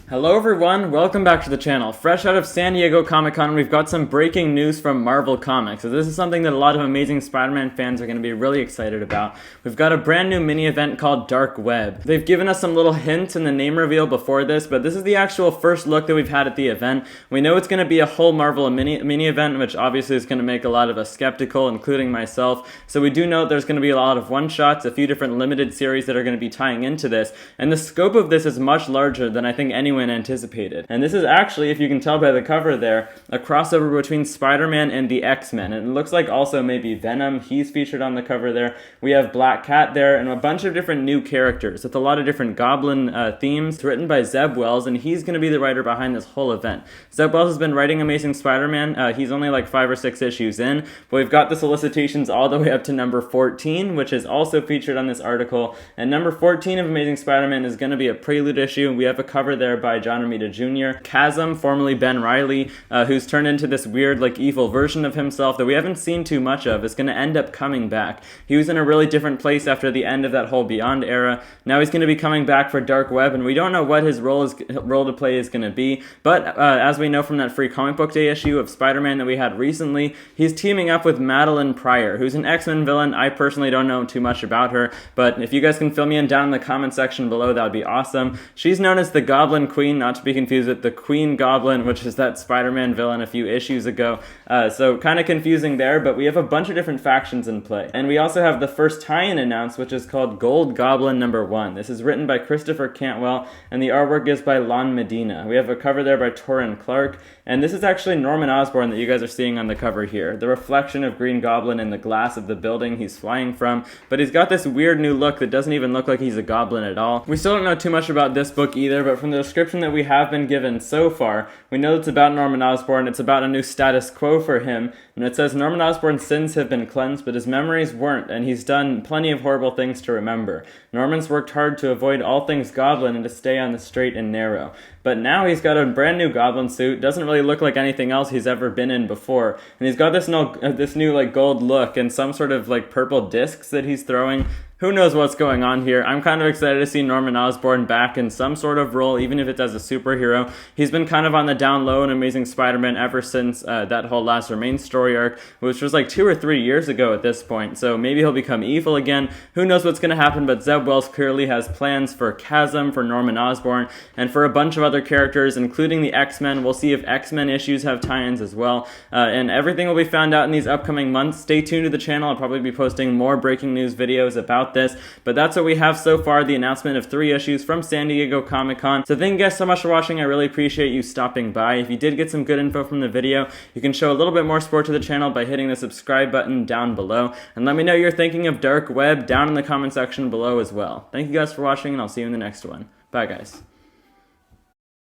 Hello everyone, welcome back to the channel. Fresh out of San Diego Comic-Con, we've got some breaking news from Marvel Comics. So this is something that a lot of Amazing Spider-Man fans are going to be really excited about. We've got a brand new mini event called Dark Web. They've given us some little hints in the name reveal before this, but this is the actual first look that we've had at the event. We know it's going to be a whole Marvel mini event, which obviously is going to make a lot of us skeptical, including myself. So we do know there's going to be a lot of one-shots, a few different limited series that are going to be tying into this, and the scope of this is much larger than I think anyone anticipated. And this is actually, if you can tell by the cover there, a crossover between Spider-Man and the X-Men. And it looks like also maybe Venom, he's featured on the cover there. We have Black Cat there, and a bunch of different new characters with a lot of different Goblin themes. It's written by Zeb Wells, and he's going to be the writer behind this whole event. Zeb Wells has been writing Amazing Spider-Man. He's only like 5 or 6 issues in, but we've got the solicitations all the way up to number 14, which is also featured on this article. And number 14 of Amazing Spider-Man is going to be a prelude issue. We have a cover there by John Romita Jr. Chasm, formerly Ben Reilly, who's turned into this weird, like, evil version of himself that we haven't seen too much of, is going to end up coming back. He was in a really different place after the end of that whole Beyond era. Now he's going to be coming back for Dark Web, and we don't know what his role to play is going to be, but as we know from that free comic book day issue of Spider-Man that we had recently, he's teaming up with Madeline Pryor, who's an X-Men villain. I personally don't know too much about her, but if you guys can fill me in down in the comment section below, that would be awesome. She's known as the Goblin Queen, not to be confused with the Queen Goblin, which is that Spider-Man villain a few issues ago. So kind of confusing there, but we have a bunch of different factions in play. And we also have the first tie-in announced, which is called Gold Goblin #1. This is written by Christopher Cantwell, and the artwork is by Lon Medina. We have a cover there by Torrin Clark, and this is actually Norman Osborn that you guys are seeing on the cover here. The reflection of Green Goblin in the glass of the building he's flying from, but he's got this weird new look that doesn't even look like he's a goblin at all. We still don't know too much about this book either, but from the description that we have been given so far, we know it's about Norman Osborn. It's about a new status quo for him, and it says Norman Osborn's sins have been cleansed, but his memories weren't, and he's done plenty of horrible things to remember. Norman's worked hard to avoid all things goblin and to stay on the straight and narrow. But now he's got a brand new goblin suit, doesn't really look like anything else he's ever been in before, and he's got this new like gold look and some sort of like purple discs that he's throwing. Who knows what's going on here? I'm kind of excited to see Norman Osborn back in some sort of role, even if it's as a superhero. He's been kind of on the down low in Amazing Spider-Man ever since that whole Last Remains story arc, which was like 2 or 3 years ago at this point, so maybe he'll become evil again. Who knows what's going to happen, but Zeb Wells clearly has plans for Chasm, for Norman Osborn, and for a bunch of other characters, including the X-Men. We'll see if X-Men issues have tie-ins as well, and everything will be found out in these upcoming months. Stay tuned to the channel. I'll probably be posting more breaking news videos about this, but that's what we have so far, the announcement of 3 issues from San Diego Comic-Con. So thank you guys so much for watching. I really appreciate you stopping by. If you did get some good info from the video, you can show a little bit more support to the channel by hitting the subscribe button down below, and let me know you're thinking of Dark Web down in the comment section below as well. Thank you guys for watching, and I'll see you in the next one. Bye guys.